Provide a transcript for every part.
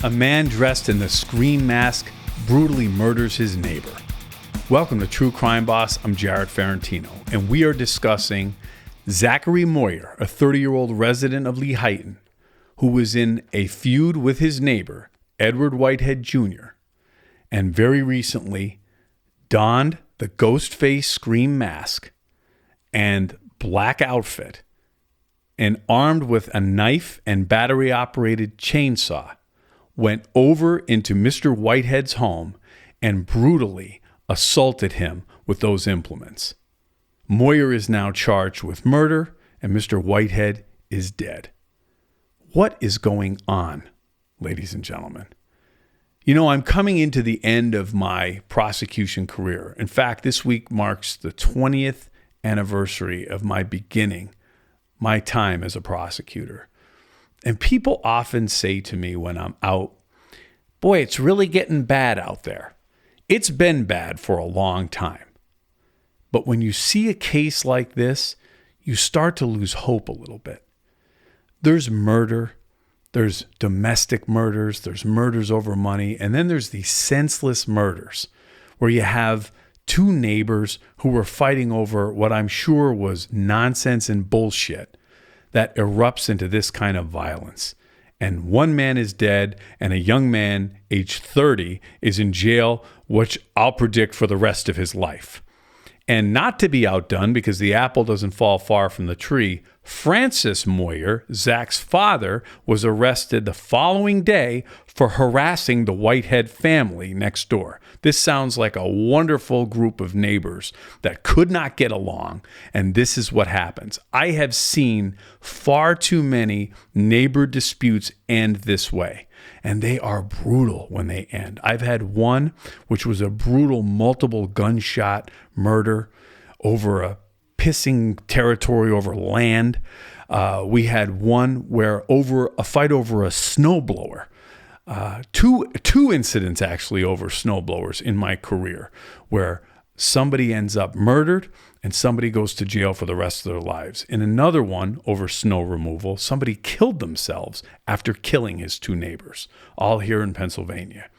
A man dressed in the Scream mask brutally murders his neighbor. Welcome to True Crime Boss. I'm Jared Ferrantino, and we are discussing Zak Moyer, a 30-year-old resident of Lehighton, who was in a feud with his neighbor, Edward Whitehead Jr., and very recently donned the ghost face Scream mask and black outfit, and armed with a knife and battery-operated chainsaw, went over into Mr. Whitehead's home and brutally assaulted him with those implements. Moyer is now charged with murder, and Mr. Whitehead is dead. What is going on, ladies and gentlemen? You know, I'm coming into the end of my prosecution career. In fact, this week marks the 20th anniversary of my beginning, my time as a prosecutor. And people often say to me when I'm out, boy, it's really getting bad out there. It's been bad for a long time. But when you see a case like this, you start to lose hope a little bit. There's murder, there's domestic murders, there's murders over money, and then there's these senseless murders where you have two neighbors who were fighting over what I'm sure was nonsense and bullshit that erupts into this kind of violence. And one man is dead, and a young man, age 30, is in jail, which I'll predict for the rest of his life. And not to be outdone, because the apple doesn't fall far from the tree, Francis Moyer, Zak's father, was arrested the following day for harassing the Whitehead family next door. This sounds like a wonderful group of neighbors that could not get along, and this is what happens. I have seen far too many neighbor disputes end this way, and they are brutal when they end. I've had one which was a brutal multiple gunshot murder over a pissing territory over land. We had one where over a fight over a snowblower. Two incidents actually over snowblowers in my career where somebody ends up murdered and somebody goes to jail for the rest of their lives. In another one over snow removal, somebody killed themselves after killing his two neighbors, all here in Pennsylvania.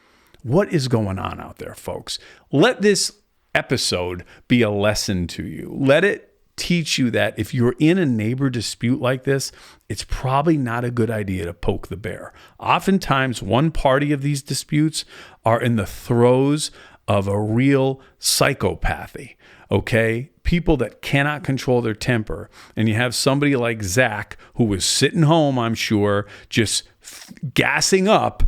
What is going on out there, folks? Let this episode be a lesson to you. Let it teach you that if you're in a neighbor dispute like this, it's probably not a good idea to poke the bear. Oftentimes, one party of these disputes are in the throes of a real psychopathy, okay? People that cannot control their temper. And you have somebody like Zak, who was sitting home, I'm sure, just gassing up,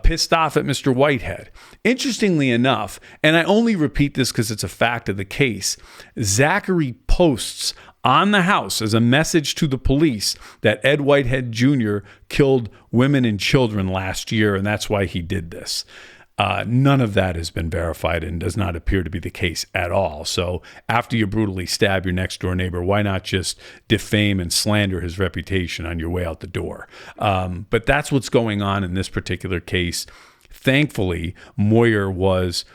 pissed off at Mr. Whitehead. Interestingly enough, and I only repeat this because it's a fact of the case, Zachary posts on the house as a message to the police that Ed Whitehead Jr. killed women and children last year, and that's why he did this. None of that has been verified and does not appear to be the case at all. So after you brutally stab your next door neighbor, why not just defame and slander his reputation on your way out the door? But that's what's going on in this particular case. Thankfully, Moyer was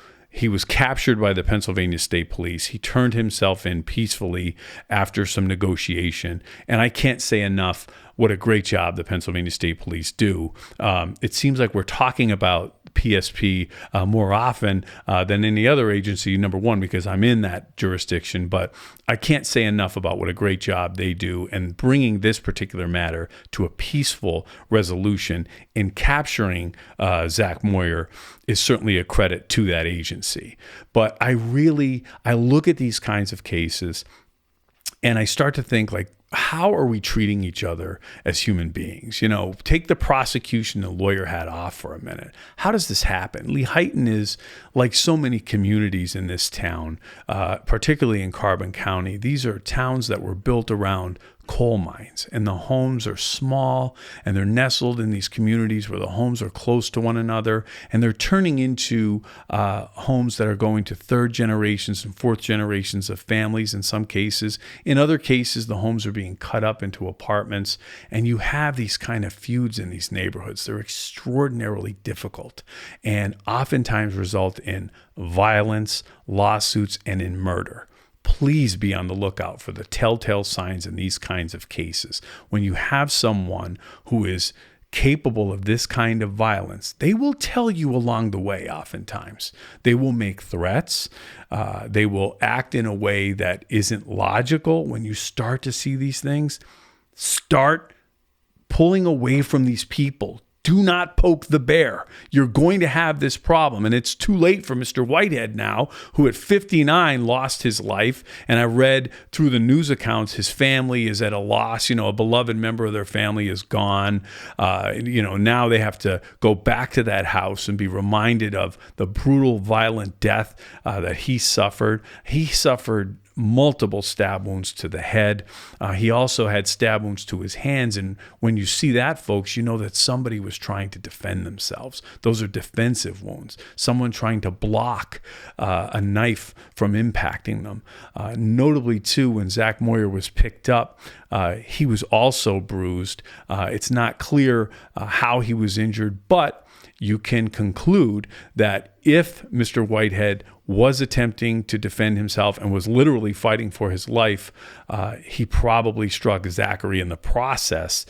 captured by the Pennsylvania State Police. He turned himself in peacefully after some negotiation. And I can't say enough what a great job the Pennsylvania State Police do. It seems like we're talking about PSP more often than any other agency, number one, because I'm in that jurisdiction, but I can't say enough about what a great job they do and bringing this particular matter to a peaceful resolution in capturing Zak Moyer is certainly a credit to that agency. But I look at these kinds of cases and I start to think, like, how are we treating each other as human beings? You know, take the prosecution and lawyer hat off for a minute. How does this happen? Lehighton is like so many communities in this town, particularly in Carbon County. These are towns that were built around coal mines, and the homes are small and they're nestled in these communities where the homes are close to one another, and they're turning into homes that are going to third generations and fourth generations of families in some cases. In other cases, the homes are being cut up into apartments, and you have these kind of feuds in these neighborhoods. They're extraordinarily difficult and oftentimes result in violence, lawsuits, and in murder. Please be on the lookout for the telltale signs in these kinds of cases. When you have someone who is capable of this kind of violence, they will tell you along the way oftentimes. They will make threats. They will act in a way that isn't logical. When you start to see these things, start pulling away from these people. Do not poke the bear. You're going to have this problem. And it's too late for Mr. Whitehead now, who at 59 lost his life. And I read through the news accounts, his family is at a loss. A beloved member of their family is gone. Now they have to go back to that house and be reminded of the brutal, violent death that he suffered. He suffered multiple stab wounds to the head. He also had stab wounds to his hands. And when you see that, folks, you know that somebody was trying to defend themselves. Those are defensive wounds. Someone trying to block a knife from impacting them. Notably, too, when Zak Moyer was picked up, he was also bruised. It's not clear how he was injured, but you can conclude that if Mr. Whitehead was attempting to defend himself and was literally fighting for his life, he probably struck Zachary in the process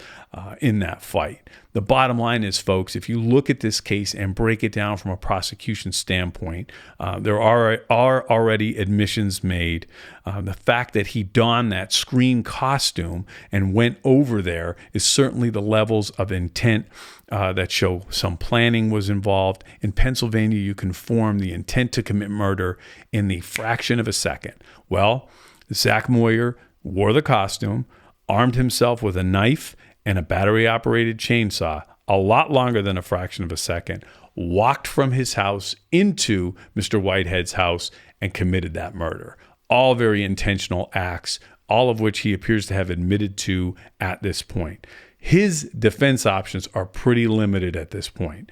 in that fight. The bottom line is, folks, if you look at this case and break it down from a prosecution standpoint, there are already admissions made. The fact that he donned that Scream costume and went over there is certainly the levels of intent that show some planning was involved. In Pennsylvania, you can form the intent to commit murder in the fraction of a second. Well, Zak Moyer wore the costume, armed himself with a knife and a battery-operated chainsaw a lot longer than a fraction of a second, walked from his house into Mr. Whitehead's house and committed that murder. All very intentional acts, all of which he appears to have admitted to at this point. His defense options are pretty limited at this point.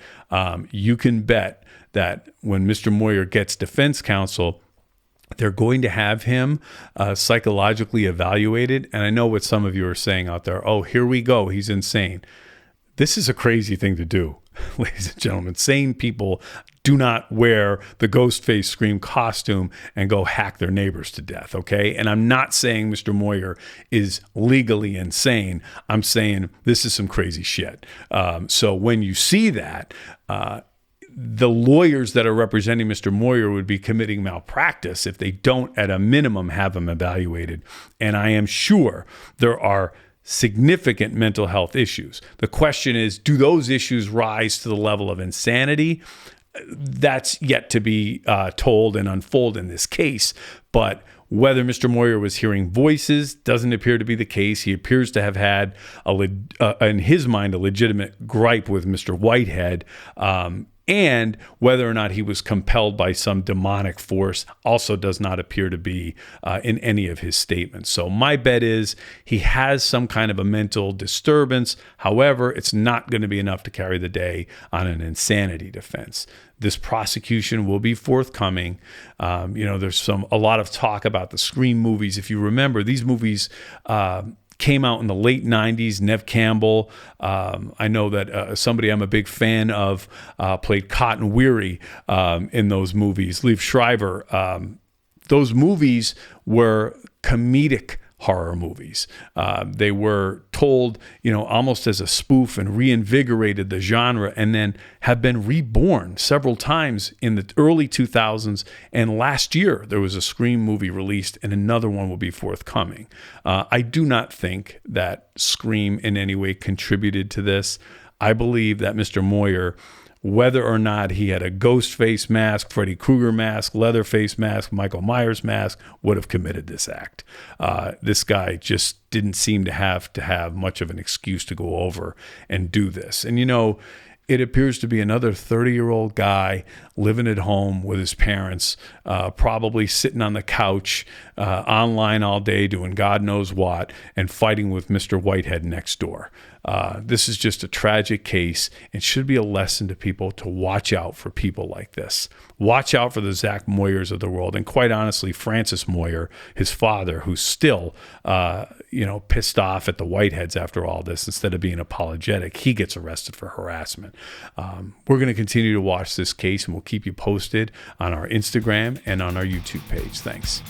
You can bet that when Mr. Moyer gets defense counsel, they're going to have him psychologically evaluated. And I know what some of you are saying out there. Oh, here we go. He's insane. This is a crazy thing to do, ladies and gentlemen. Sane people do not wear the Ghostface Scream costume and go hack their neighbors to death, okay? And I'm not saying Mr. Moyer is legally insane. I'm saying this is some crazy shit. So when you see that, the lawyers that are representing Mr. Moyer would be committing malpractice if they don't, at a minimum, have him evaluated. And I am sure there are significant mental health issues. The question is, do those issues rise to the level of insanity? That's yet to be told and unfold in this case. But whether Mr. Moyer was hearing voices doesn't appear to be the case. He appears to have had, in his mind, a legitimate gripe with Mr. Whitehead. And whether or not he was compelled by some demonic force also does not appear to be in any of his statements. So my bet is he has some kind of a mental disturbance. However, it's not going to be enough to carry the day on an insanity defense. This prosecution will be forthcoming. There's a lot of talk about the Scream movies. If you remember, these movies came out in the late 90s. Nev Campbell, I know that somebody I'm a big fan of played Cotton Weary in those movies. Liev Schreiber. Those movies were comedic horror movies. They were told, almost as a spoof, and reinvigorated the genre, and then have been reborn several times in the early 2000s. And last year, there was a Scream movie released, and another one will be forthcoming. I do not think that Scream in any way contributed to this. I believe that Mr. Moyer, whether or not he had a Ghostface mask, Freddy Krueger mask, Leatherface mask, Michael Myers mask, would have committed this act. This guy just didn't seem to have much of an excuse to go over and do this. And it appears to be another 30-year-old guy living at home with his parents, probably sitting on the couch, online all day doing God knows what, and fighting with Mr. Whitehead next door. This is just a tragic case. It should be a lesson to people to watch out for people like this. Watch out for the Zak Moyers of the world. And quite honestly, Francis Moyer, his father, who's still, pissed off at the Whiteheads after all this, instead of being apologetic, he gets arrested for harassment. We're going to continue to watch this case, and we'll keep you posted on our Instagram and on our YouTube page. Thanks.